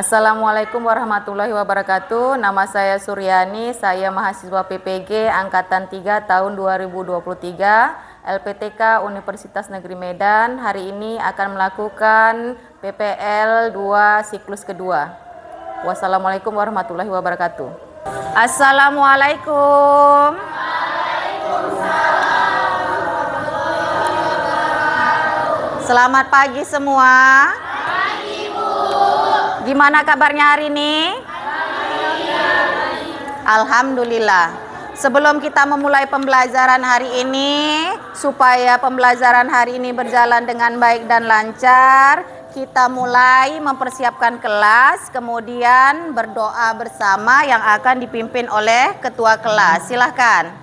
Assalamualaikum warahmatullahi wabarakatuh. Nama saya Suryani, saya mahasiswa PPG Angkatan 3 tahun 2023, LPTK Universitas Negeri Medan. Hari ini akan melakukan PPL 2 siklus kedua. Wassalamualaikum warahmatullahi wabarakatuh. Assalamualaikum. Selamat pagi semua. Gimana kabarnya hari ini? Alhamdulillah. Sebelum kita memulai pembelajaran hari ini, supaya pembelajaran hari ini berjalan dengan baik dan lancar, kita mulai mempersiapkan kelas, kemudian berdoa bersama yang akan dipimpin oleh ketua kelas. Silahkan.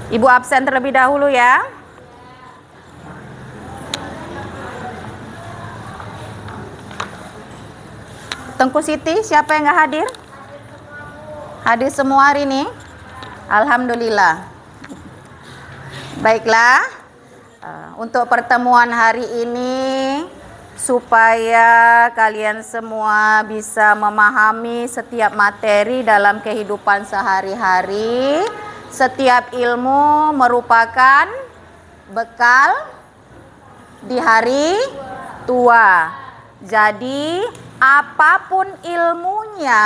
Ibu absen terlebih dahulu ya. Tengku Siti, siapa yang nggak hadir? Hadir semua hari ini? Alhamdulillah. Baiklah, untuk pertemuan hari ini, supaya kalian semua bisa memahami setiap materi dalam kehidupan sehari-hari. Setiap ilmu merupakan bekal di hari tua. Jadi apapun ilmunya,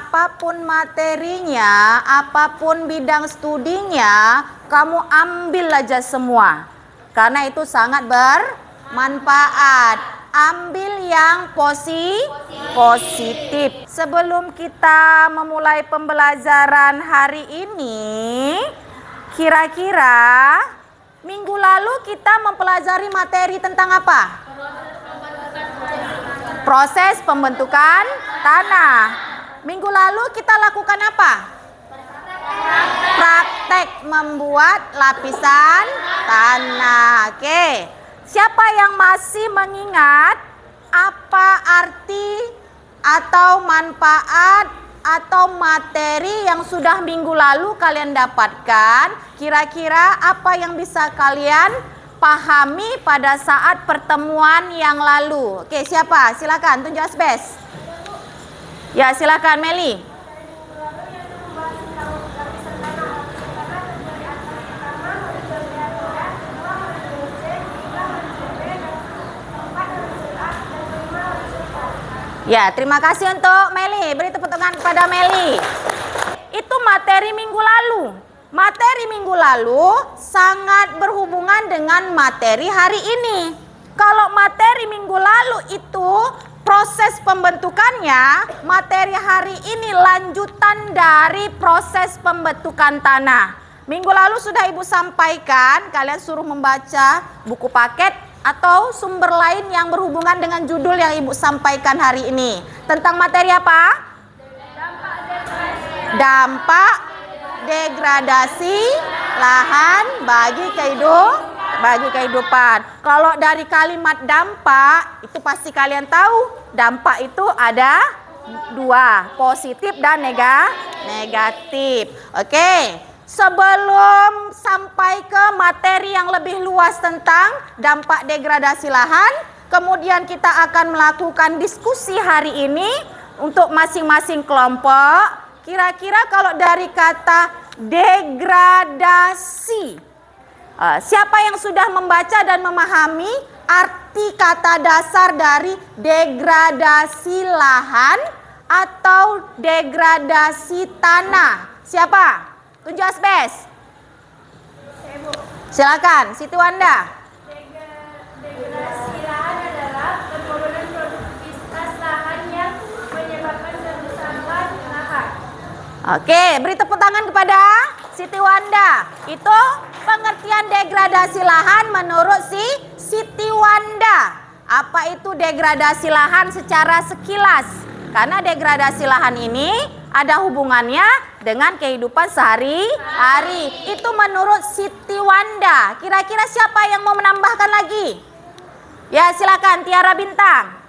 apapun materinya, apapun bidang studinya, kamu ambil aja semua. Karena itu sangat bermanfaat. Ambil yang positif. Sebelum kita memulai pembelajaran hari ini, kira-kira minggu lalu kita mempelajari materi tentang apa? Proses pembentukan tanah. Minggu lalu kita lakukan apa? Praktek membuat lapisan tanah. Oke. Siapa yang masih mengingat apa arti atau manfaat atau materi yang sudah minggu lalu kalian dapatkan? Kira-kira apa yang bisa kalian pahami pada saat pertemuan yang lalu? Oke, siapa? Silakan tunjuk asbes. Ya, silakan Meli. Ya, terima kasih untuk Meli. Beri tepuk tangan kepada Meli. Itu materi minggu lalu. Materi minggu lalu sangat berhubungan dengan materi hari ini. Kalau materi minggu lalu itu proses pembentukannya, materi hari ini lanjutan dari proses pembentukan tanah. Minggu lalu sudah Ibu sampaikan, kalian suruh membaca buku paket atau sumber lain yang berhubungan dengan judul yang Ibu sampaikan hari ini. Tentang materi apa? Dampak degradasi lahan bagi kehidupan. Kalau dari kalimat dampak, itu pasti kalian tahu. Dampak itu ada dua, positif dan negatif. Oke. Sebelum sampai ke materi yang lebih luas tentang dampak degradasi lahan, kemudian kita akan melakukan diskusi hari ini untuk masing-masing kelompok. Kira-kira kalau dari kata degradasi, siapa yang sudah membaca dan memahami arti kata dasar dari degradasi lahan atau degradasi tanah? Siapa? Tunjuk asbes. Silakan, Siti Wanda. Degradasi lahan adalah penurunan produktivitas lahan yang menyebabkan kerusakan lahan. Oke, beri tepuk tangan kepada Siti Wanda. Itu pengertian degradasi lahan menurut Siti Wanda. Apa itu degradasi lahan secara sekilas? Karena degradasi lahan ini ada hubungannya dengan kehidupan sehari-hari. Itu menurut Siti Wanda. Kira-kira siapa yang mau menambahkan lagi? Ya, silakan Tiara Bintang.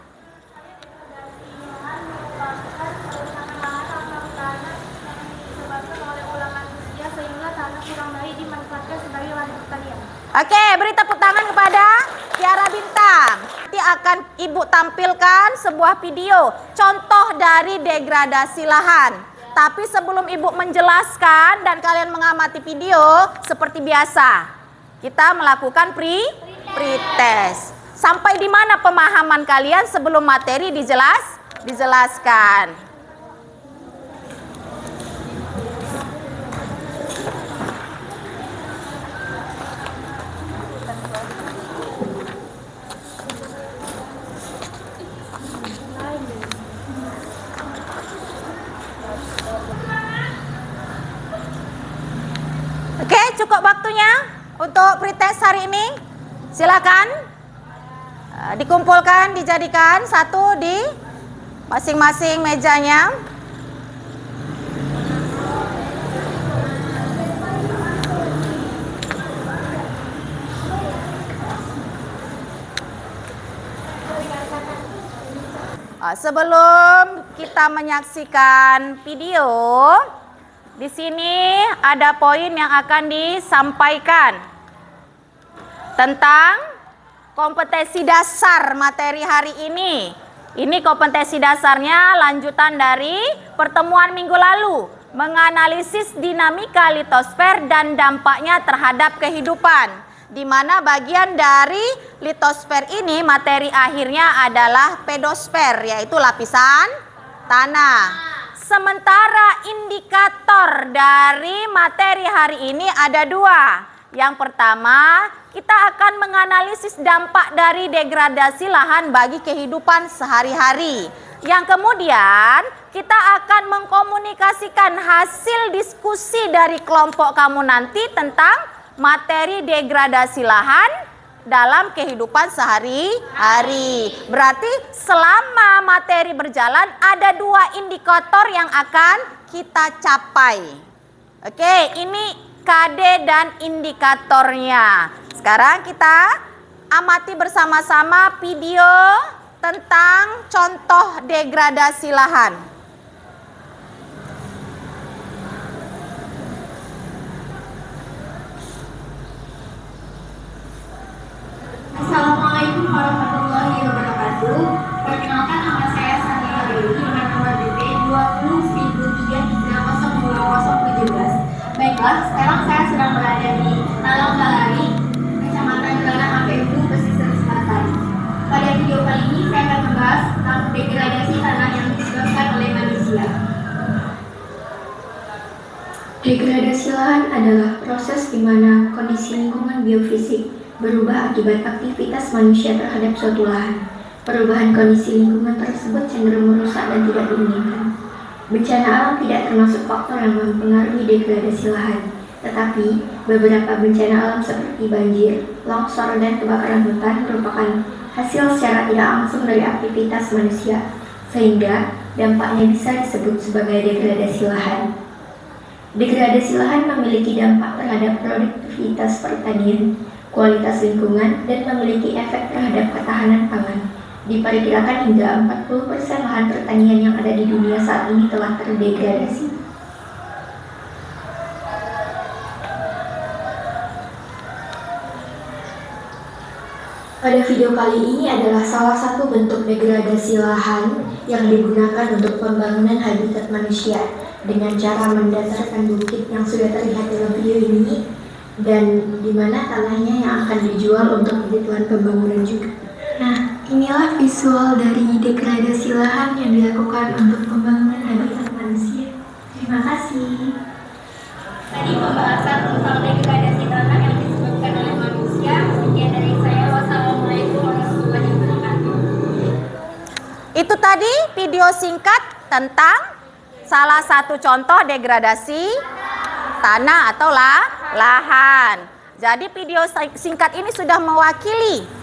Oke, beri tepuk tangan kepada Tiara Bintang. Nanti akan Ibu tampilkan sebuah video contoh dari degradasi lahan. Tapi sebelum Ibu menjelaskan dan kalian mengamati video, seperti biasa, kita melakukan pretest. Sampai di mana pemahaman kalian sebelum materi dijelaskan? Oke, cukup waktunya untuk pretest hari ini. Silakan dikumpulkan, dijadikan satu di masing-masing mejanya. Sebelum kita menyaksikan video, di sini ada poin yang akan disampaikan tentang kompetensi dasar materi hari ini. Ini kompetensi dasarnya lanjutan dari pertemuan minggu lalu, menganalisis dinamika litosfer dan dampaknya terhadap kehidupan, di mana bagian dari litosfer ini materi akhirnya adalah pedosfer, yaitu lapisan tanah. Sementara indikator dari materi hari ini ada dua. Yang pertama, kita akan menganalisis dampak dari degradasi lahan bagi kehidupan sehari-hari. Yang kemudian, kita akan mengkomunikasikan hasil diskusi dari kelompok kamu nanti tentang materi degradasi lahan dalam kehidupan sehari-hari. Berarti selama materi berjalan ada dua indikator yang akan kita capai. Oke, ini KD dan indikatornya. Sekarang kita amati bersama-sama video tentang contoh degradasi lahan. Assalamualaikum warahmatullahi wabarakatuh. Perkenalkan, nama saya Sania Dewi dengan nomor BP 20.133002017. Baiklah, sekarang saya sedang berada di Talang Galari, Kecamatan Jalan APU, Pesisir Selatan. Pada video kali ini saya akan membahas tentang degradasi tanah yang disebabkan oleh manusia. Degradasi lahan adalah proses di mana kondisi lingkungan biofisik berubah akibat aktivitas manusia terhadap suatu lahan. Perubahan kondisi lingkungan tersebut cenderung merusak dan tidak diinginkan. Bencana alam tidak termasuk faktor yang mempengaruhi degradasi lahan, tetapi beberapa bencana alam seperti banjir, longsor, dan kebakaran hutan merupakan hasil secara tidak langsung dari aktivitas manusia, sehingga dampaknya bisa disebut sebagai degradasi lahan. Degradasi lahan memiliki dampak terhadap produktivitas pertanian, kualitas lingkungan, dan memiliki efek terhadap ketahanan pangan. Diperkirakan hingga 40% lahan pertanian yang ada di dunia saat ini telah terdegradasi. Pada video kali ini adalah salah satu bentuk degradasi lahan yang digunakan untuk pembangunan habitat manusia dengan cara mendatarkan bukit yang sudah terlihat dalam video ini, dan di mana tanahnya yang akan dijual untuk kebutuhan pembangunan juga. Nah, inilah visual dari degradasi lahan yang dilakukan untuk pembangunan habitat manusia. Terima kasih. Tadi pembahasan tentang degradasi tanah yang disebabkan oleh manusia. Sekian dari saya. Wassalamualaikum warahmatullahi wabarakatuh. Itu tadi video singkat tentang salah satu contoh degradasi tanah atau lahan. Jadi video singkat ini sudah mewakili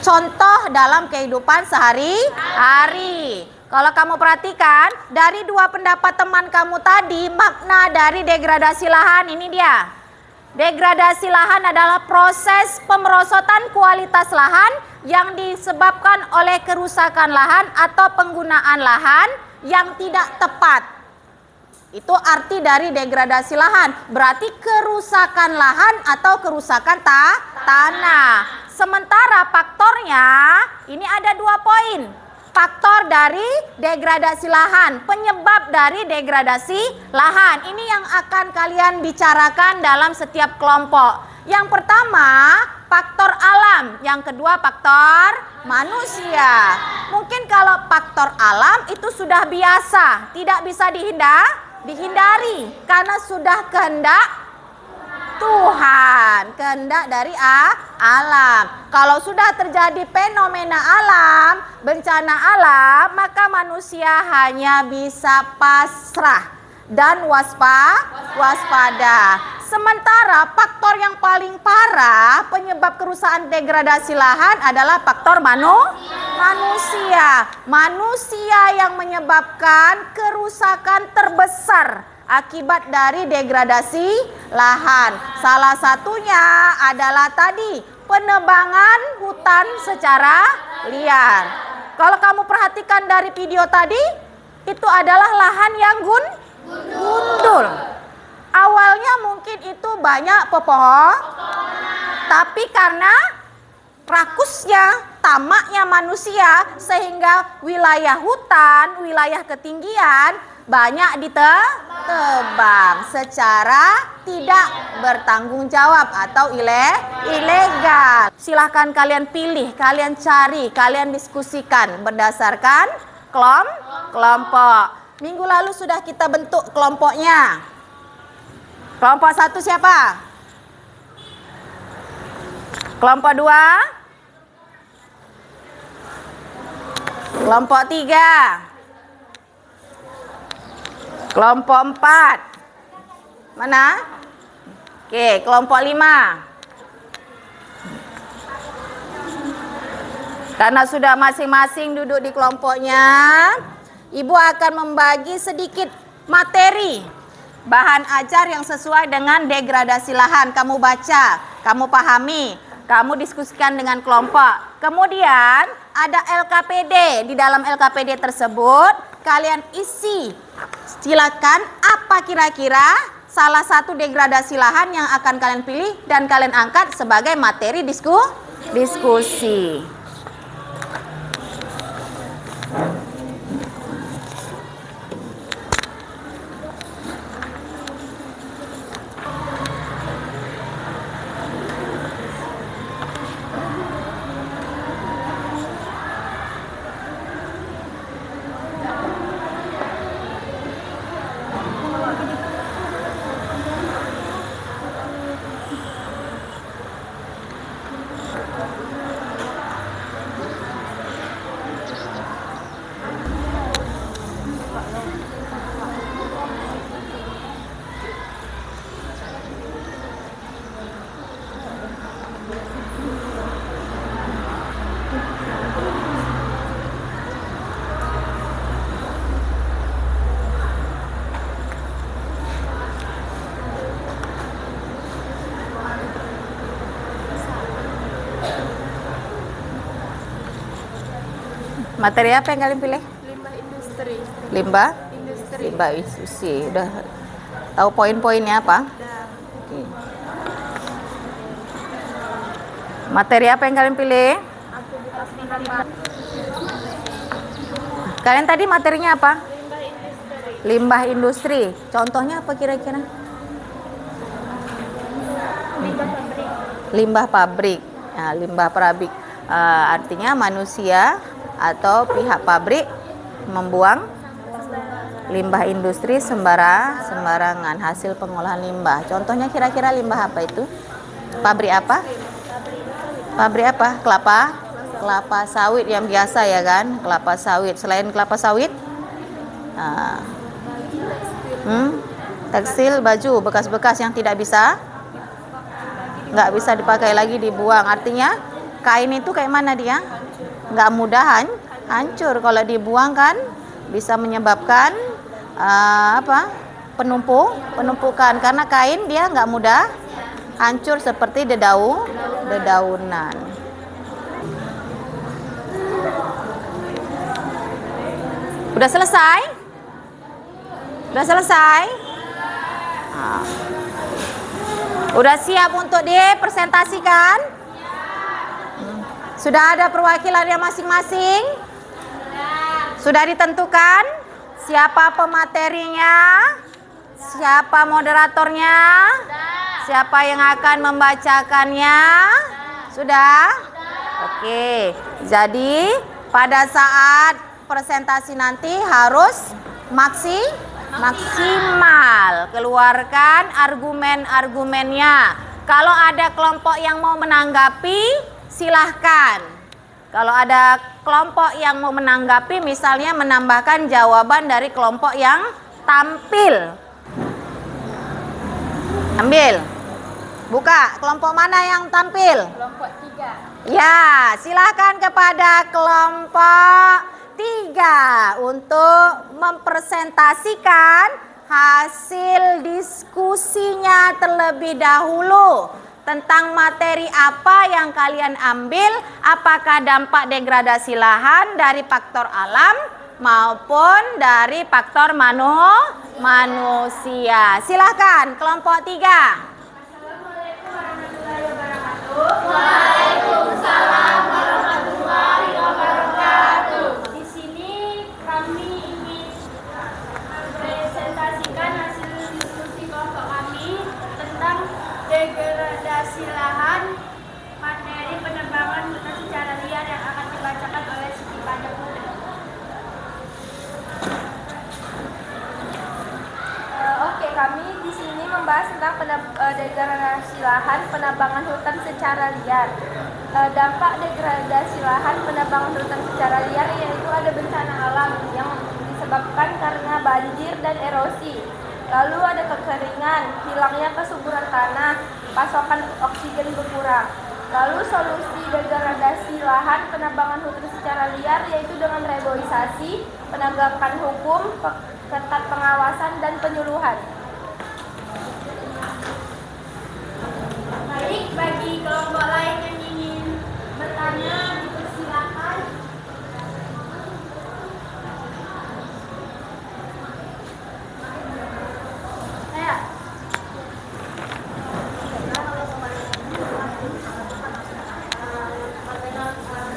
contoh dalam kehidupan sehari-hari. Kalau kamu perhatikan dari dua pendapat teman kamu tadi, makna dari degradasi lahan ini dia. Degradasi lahan adalah proses pemerosotan kualitas lahan yang disebabkan oleh kerusakan lahan atau penggunaan lahan yang tidak tepat. Itu arti dari degradasi lahan. Berarti kerusakan lahan atau kerusakan tanah. Sementara faktornya ini ada 2 poin. Faktor dari degradasi lahan, penyebab dari degradasi lahan. Ini yang akan kalian bicarakan dalam setiap kelompok. Yang pertama, faktor alam. Yang kedua, faktor manusia. Mungkin kalau faktor alam itu sudah biasa, tidak bisa dihindari karena sudah kehendak Tuhan, kehendak dari alam. Kalau sudah terjadi fenomena alam, bencana alam, maka manusia hanya bisa pasrah dan waspada. Sementara faktor yang paling parah penyebab kerusakan degradasi lahan adalah faktor manusia. Manusia yang menyebabkan kerusakan terbesar akibat dari degradasi lahan. Salah satunya adalah tadi penebangan hutan secara liar. Kalau kamu perhatikan dari video tadi, itu adalah lahan yang gundul. Awalnya mungkin itu banyak pepohonan, tapi karena rakusnya, tamaknya manusia, sehingga wilayah hutan, wilayah ketinggian banyak ditebang secara tidak bertanggung jawab atau ilegal. Silahkan kalian pilih, kalian cari, kalian diskusikan berdasarkan kelompok. Minggu lalu sudah kita bentuk kelompoknya. Kelompok 1 siapa? Kelompok 2? Kelompok 3? Kelompok 4? Mana? Oke, kelompok 5. Karena sudah masing-masing duduk di kelompoknya, Ibu akan membagi sedikit materi bahan ajar yang sesuai dengan degradasi lahan. Kamu baca, kamu pahami, kamu diskusikan dengan kelompok. Kemudian ada LKPD. Di dalam LKPD tersebut kalian isi, silakan apa kira-kira salah satu degradasi lahan yang akan kalian pilih dan kalian angkat sebagai materi diskusi. Materi apa yang kalian pilih? Limbah industri. Limbah? Industri. Limbah industri. Udah tahu poin-poinnya apa? Oke. Materi apa yang kalian pilih? Aktivitas penerapan. Kalian tadi materinya apa? Limbah industri. Limbah industri. Contohnya apa kira-kira? Limbah pabrik. Limbah pabrik. Nah, limbah pabrik artinya manusia atau pihak pabrik membuang limbah industri sembarangan hasil pengolahan limbah. Contohnya kira-kira limbah apa itu? Pabrik apa? Pabrik apa? Kelapa sawit yang biasa ya kan? Kelapa sawit. Selain kelapa sawit? Tekstil, baju, bekas-bekas yang nggak bisa dipakai lagi, dibuang. Artinya kain itu kayak mana dia? Nggak mudah hancur kalau dibuang kan bisa menyebabkan penumpukan, karena kain dia nggak mudah hancur seperti dedaunan. Udah selesai? Udah selesai? Nah. Udah siap untuk dipresentasikan? Sudah ada perwakilannya masing-masing? Sudah ditentukan siapa pematerinya? Siapa moderatornya? Siapa yang akan membacakannya? Sudah? Oke. Jadi pada saat presentasi nanti harus maksimal. Keluarkan argumen-argumennya. Kalau ada kelompok yang mau menanggapi, silahkan. Kalau ada kelompok yang mau menanggapi, misalnya menambahkan jawaban dari kelompok yang tampil. Ambil. Buka, kelompok mana yang tampil? Kelompok 3. Ya, silahkan kepada kelompok 3 untuk mempresentasikan hasil diskusinya terlebih dahulu tentang materi apa yang kalian ambil, apakah dampak degradasi lahan dari faktor alam maupun dari faktor manusia. Silahkan kelompok 3. Assalamualaikum warahmatullahi wabarakatuh. Waalaikumsalam warahmatullahi wabarakatuh. Di sini kami ingin presentasikan hasil diskusi kelompok kami tentang degradasi lahan, materi penebangan hutan secara liar yang akan dibacakan oleh Siti Pada Putri. Oke, kami di sini membahas tentang degradasi lahan, penebangan hutan secara liar. Dampak degradasi lahan, penebangan hutan secara liar yaitu ada bencana alam yang disebabkan karena banjir dan erosi. Lalu ada kekeringan, hilangnya kesuburan tanah, pasokan oksigen berkurang. Lalu solusi degradasi lahan, penebangan hutan secara liar yaitu dengan reboisasi, penegakan hukum, ketat pengawasan dan penyuluhan. Baik, bagi kelompok lain yang ingin bertanya, dipersilakan.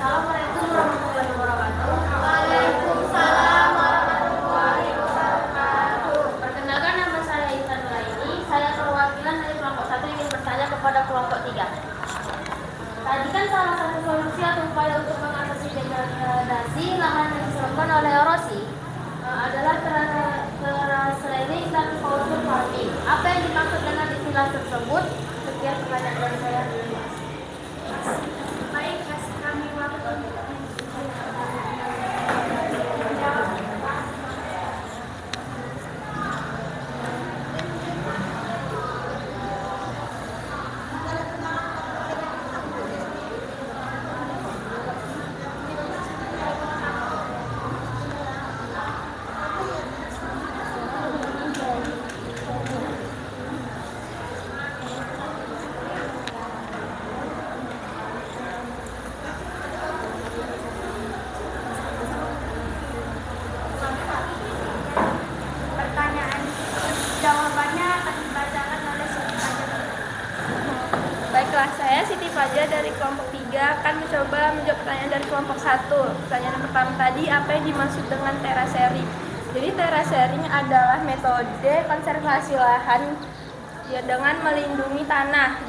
Assalamualaikum warahmatullahi wabarakatuh. Waalaikumsalam warahmatullahi wabarakatuh. Perkenalkan, nama saya Intan Nuraini. Saya perwakilan dari kelompok 1 ingin bertanya kepada kelompok 3. Tadi kan salah satu solusi atau upaya untuk mengatasi degradasi lahan yang disebabkan oleh erosi adalah terasering dan culture farming. Apa yang dimaksud dengan istilah tersebut? Sekian pertanyaan dari saya. Baik, kasih kami waktu untuk menjawab. Jawabannya akan dibacakan oleh Siti Fajar. Baiklah, saya Siti Fajar dari kelompok 3 akan mencoba menjawab pertanyaan dari kelompok 1. Pertanyaan pertama tadi, apa yang dimaksud dengan terasering? Jadi terasering adalah metode konservasi lahan ya dengan melindungi tanah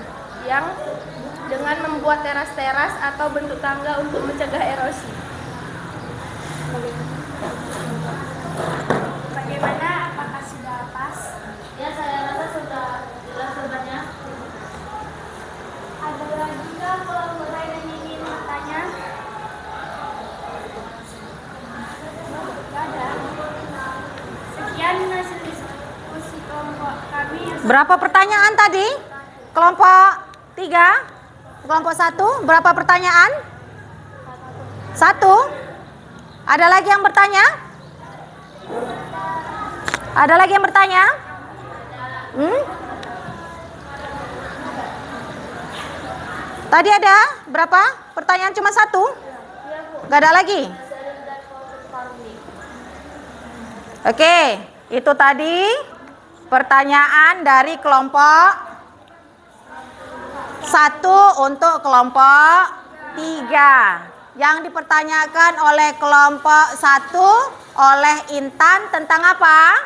yang dengan membuat teras-teras atau bentuk tangga untuk mencegah erosi. Bagaimana? Apakah sudah pas? Ya, saya rasa sudah jelas jawabannya. Ada lagi nggak kelompok lain yang ingin bertanya? Tidak ada. Sekian hasil diskusi kelompok kami. Berapa pertanyaan tadi? Kelompok 3? Kelompok 1? Berapa pertanyaan? 1? Ada lagi yang bertanya? Ada lagi yang bertanya? Tadi ada berapa? Pertanyaan cuma satu? Gak ada lagi? Oke, itu tadi pertanyaan dari kelompok 1 untuk kelompok 3. Yang dipertanyakan oleh kelompok 1 oleh Intan tentang apa?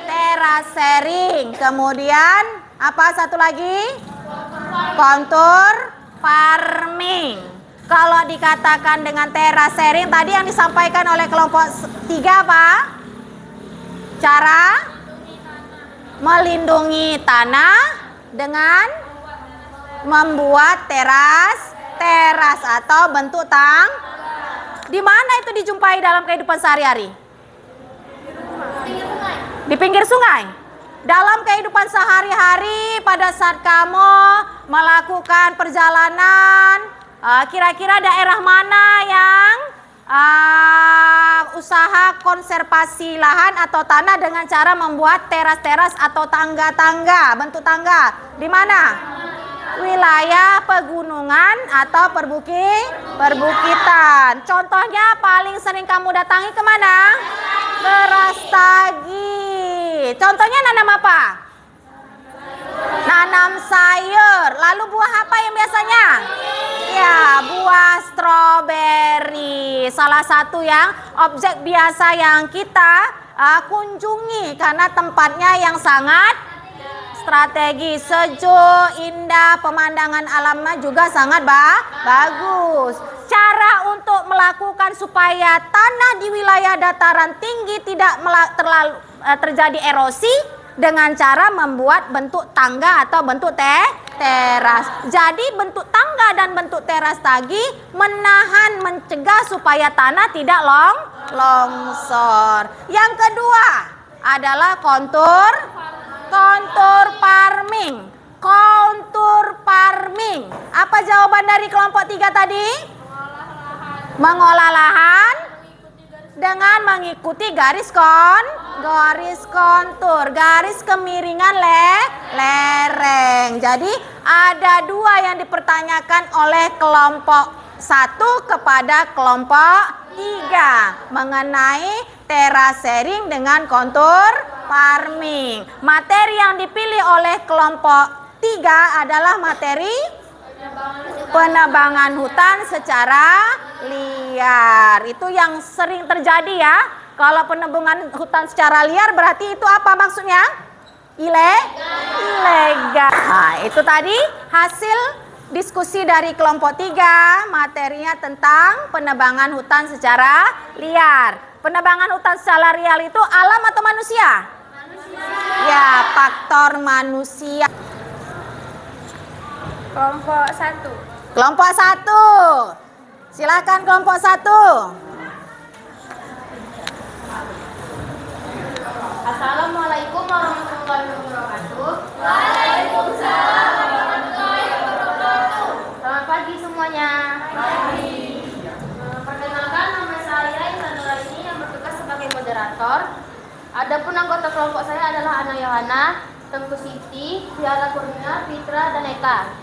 Terasering. Kemudian apa satu lagi? Kontur farming. Kalau dikatakan dengan terasering tadi yang disampaikan oleh kelompok 3 apa? Cara melindungi tanah dengan membuat teras atau bentuk di mana itu dijumpai dalam kehidupan sehari-hari? Di pinggir sungai. Dalam kehidupan sehari-hari pada saat kamu melakukan perjalanan, kira-kira daerah mana yang usaha konservasi lahan atau tanah dengan cara membuat teras-teras atau tangga-tangga, bentuk tangga? Di mana? Wilayah pegunungan atau perbukitan. Contohnya paling sering kamu datangi kemana? Brastagi. Contohnya nanam apa? Nanam sayur. Lalu buah apa yang biasanya? Ya, buah stroberi. Salah satu yang objek biasa yang kita kunjungi karena tempatnya yang sangat strategi, sejuk, indah, pemandangan alamnya juga sangat bagus. Cara untuk melakukan supaya tanah di wilayah dataran tinggi tidak terlalu terjadi erosi dengan cara membuat bentuk tangga atau bentuk teras. Jadi bentuk tangga dan bentuk teras tadi mencegah supaya tanah tidak longsor. Yang kedua adalah kontur farming. Kontur farming. Apa jawaban dari kelompok 3 tadi? Mengolah lahan dengan mengikuti garis kontur, garis kemiringan lereng. Jadi ada 2 yang dipertanyakan oleh kelompok 1 kepada kelompok 3 mengenai terasering dengan kontur farming. Materi yang dipilih oleh kelompok 3 adalah materi penebangan hutan secara liar. Itu yang sering terjadi ya. Kalau penebangan hutan secara liar berarti itu apa maksudnya? Ilegal. Nah, itu tadi hasil diskusi dari kelompok 3, materinya tentang penebangan hutan secara liar. Penebangan hutan secara liar itu alam atau manusia? Ya, faktor manusia. Kelompok 1. Kelompok 1. Silakan kelompok 1. Assalamualaikum warahmatullahi wabarakatuh. Waalaikumsalam warahmatullahi wabarakatuh. Selamat pagi semuanya. Perkenalkan, nama saya Intan Nuraini yang bertugas sebagai moderator. Adapun anggota kelompok saya adalah Ana Yohana, Tengku Siti, Tiara Kurnia, Fitra, dan Eka.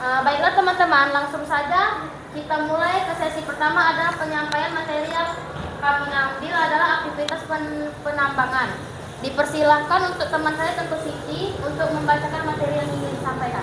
Baiklah teman-teman, langsung saja kita mulai ke sesi pertama adalah penyampaian materi yang kami ambil adalah aktivitas penambangan. Dipersilahkan untuk teman saya Tengku Siti untuk membacakan materi yang ingin disampaikan.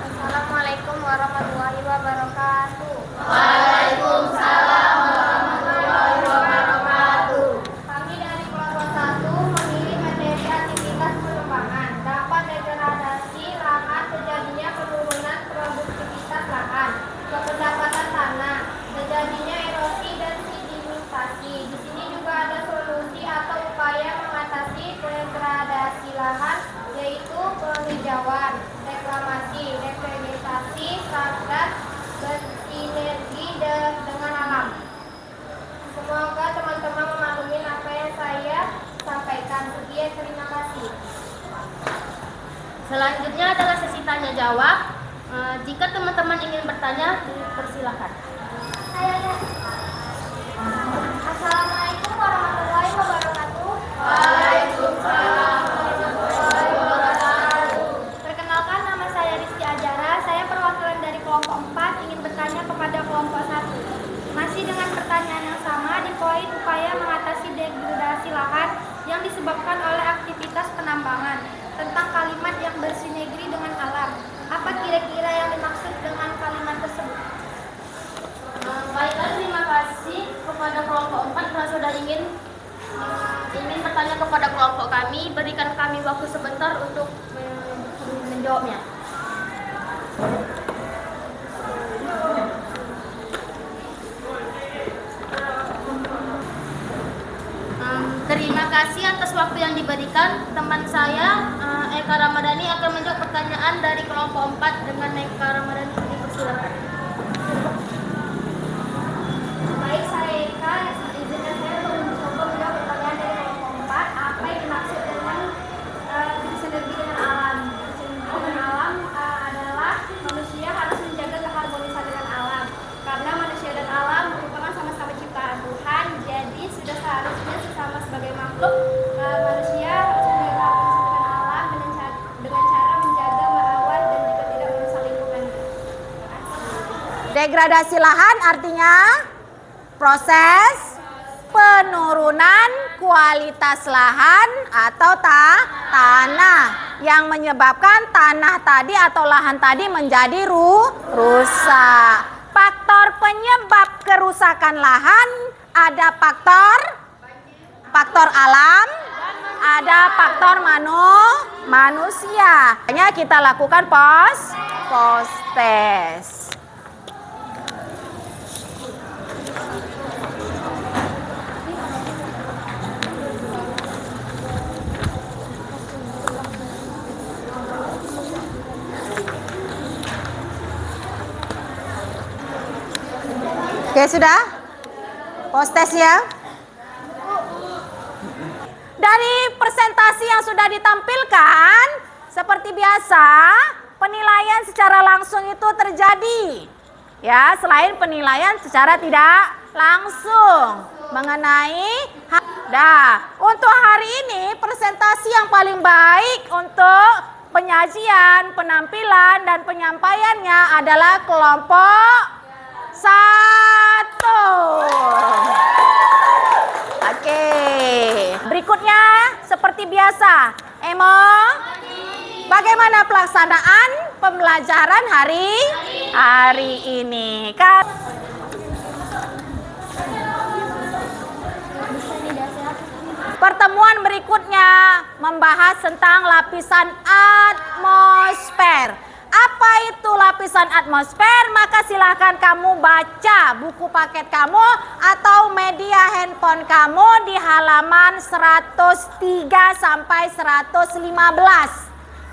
Assalamualaikum warahmatullahi wabarakatuh. Waalaikumsalam warahmatullahi wabarakatuh. Kami dari kelompok 1 memilih materi aktivitas penambangan. Dapat degradasi lahan, terjadinya penurunan produktivitas lahan, kependapatan tanah, terjadinya erosi dan sedimentasi. Di sini juga ada solusi atau upaya mengatasi degradasi lahan, yaitu penghijauan, reklamasi, revegetasi, sadar, bersinergi dengan alam. Semoga teman-teman memaklumi apa yang saya sampaikan. Sekian, terima kasih. Selanjutnya adalah sesi tanya jawab. Jika teman-teman ingin bertanya, persilakan. Perkenalkan, nama saya Rizky Ajara. Saya perwakilan dari kelompok 4 ingin bertanya kepada kelompok 1. Masih dengan pertanyaan yang sama di poin upaya mengatasi degradasi lahan yang disebabkan oleh aktivitas penambangan, tentang kalimat yang bersinergi dengan alam. Apa kira-kira yang dimaksud dengan kalimat tersebut? Baiklah, terima kasih kepada kelompok 4 karena sudah ingin bertanya kepada kelompok kami. Berikan kami waktu sebentar untuk menjawabnya. Terima kasih atas waktu yang diberikan. Teman saya, Eka Ramadhani, akan menjawab pertanyaan dari kelompok 4 dengan Eka Ramadhani. Dipersilakan. Baik, saya Eka. Izinkan saya untuk mencoba menjawab pertanyaan dari kelompok 4. Apa yang dimaksud dengan bersinergi dengan alam? Bersinergi dengan alam adalah manusia harus menjaga keharmonisan dengan alam. Karena manusia dan alam merupakan sama-sama ciptaan Tuhan, jadi sudah seharusnya sesama sebagai makhluk, manusia harus menjaga keharmonisan dengan alam dengan cara menjaga, merawat, dan juga tidak merusak lingkungan. Degradasi lahan artinya proses penurunan kualitas lahan atau tanah yang menyebabkan tanah tadi atau lahan tadi menjadi rusak. Faktor penyebab kerusakan lahan ada faktor alam, ada faktor manusia. Hanya kita lakukan post test. Oke, sudah? Post test ya. Dari presentasi yang sudah ditampilkan, seperti biasa, penilaian secara langsung itu terjadi. Ya, selain penilaian secara tidak langsung mengenai untuk hari ini presentasi yang paling baik untuk penyajian, penampilan dan penyampaiannya adalah kelompok 1. Oke. Berikutnya seperti biasa, Emo, bagaimana pelaksanaan pembelajaran hari ini? Pertemuan berikutnya membahas tentang lapisan atmosfer. Apa itu lapisan atmosfer? Maka silahkan kamu baca buku paket kamu atau media handphone kamu di halaman 103 sampai 115.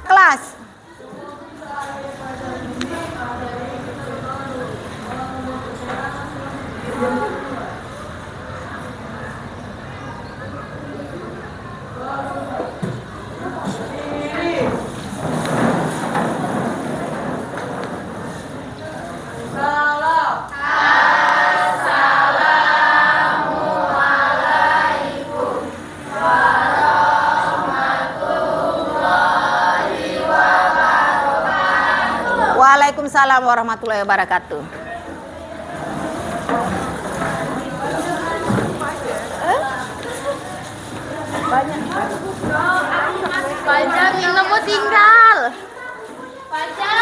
Kelas. Waalaikumsalam warahmatullahi wabarakatuh. Banyak. Fajar, minum tinggal. Fajar.